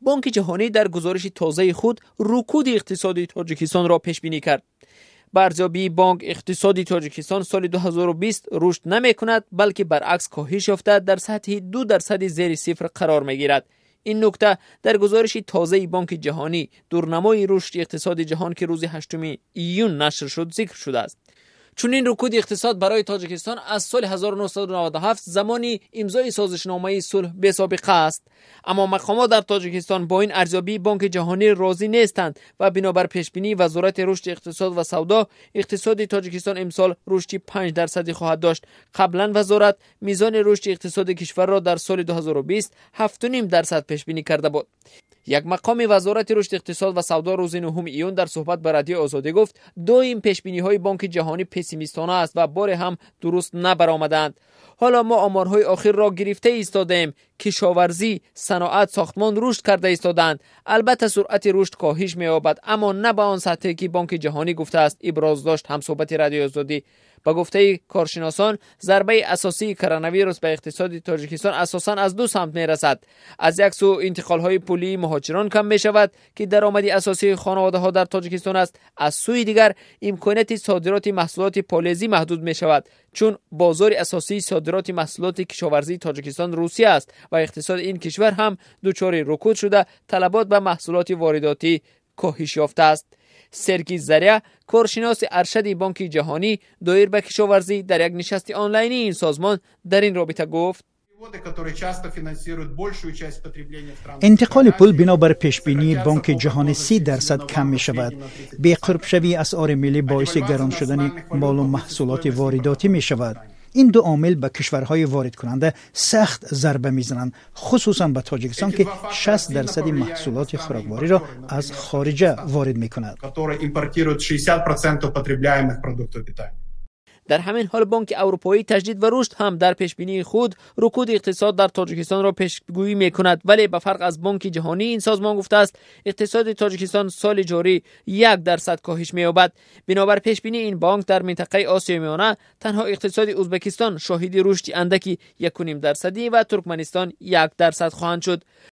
بانک جهانی در گزارش تازه خود رکود اقتصادی تاجیکستان را پیش بینی کرد. با ارزیابی بانک، اقتصادی تاجیکستان سال 2020 رشد نمی کند بلکه برعکس کاهش یافته در سطح 2% زیر صفر قرار می گیرد. این نکته در گزارش تازه بانک جهانی دورنمای رشد اقتصاد جهان که روز 8 ایون نشر شد ذکر شده است. چون این رکود اقتصاد برای تاجیکستان از سال 1997 زمانی امضای سازشنامه صلح بی سابقه است، اما مقامات در تاجیکستان با این ارزیابی بانک جهانی راضی نیستند و بنابر پیشبینی وزارت رشد اقتصاد و سودا، اقتصاد تاجیکستان امسال رشد 5% خواهد داشت. قبلا وزارت میزان رشد اقتصاد کشور را در سال 2020 7.5% پیشبینی کرده بود. یک مقام وزارت رشد اقتصاد و سودا روز 9 ایون در صحبت با رادیو آزادی گفت این پیشبینی‌های بانک جهانی پسیمیستانه است و بار هم درست نبرآمدند. حالا ما آمارهای آخر را گرفته ایستادیم. کشاورزی، صنعت، ساختمان رشد کرده ایستادند. البته سرعت رشد کاهش می‌یابد اما نه به آن سطحی که بانک جهانی گفته است، ابراز داشت هم صحبت رادیو آزادی. با گفته کارشناسان ضربه اساسی کرونا ویروس به اقتصاد تاجیکستان اساساً از دو سمت می‌رسد. از یک سو انتقال‌های پولی مهاجران کم می‌شود که درآمدی اساسی خانواده‌ها در تاجیکستان است، از سوی دیگر امکانات صادرات محصولات پالایزی محدود می‌شود چون بازار اساسی صادرات محصولات کشاورزی تاجیکستان روسیه است و اقتصاد این کشور هم دچار رکود شده، طلبات به محصولات وارداتی کاهش یافته است. سرگی زریع، کارشناس ارشد بانک جهانی دایر به کشاورزی، در یک نشست آنلاینی این سازمان در این رابطه گفت انتقال پول بنابر پیشبینی بانک جهانی 30% کم می شود. بی قرب شوی اسعار ملی باعث گران شدن مال و محصولات وارداتی می شود. این دو عامل به کشورهای وارد کننده سخت ضربه میزنند، خصوصا به تاجیکستان که 60% محصولات خوراکواری را از خارج وارد میکند. در همین حال بانک اروپایی تجدید و رشد هم در پیشبینی خود رکود اقتصاد در تاجیکستان را پیشگویی میکند، ولی به فرق از بانک جهانی این سازمان گفته است اقتصاد تاجیکستان سال جاری 1% کاهش می‌یابد. بنابر پیشبینی این بانک در منطقه آسیا میانه تنها اقتصاد ازبکستان شاهد رشد اندکی 1.5% و ترکمنستان 1% خواهند شد.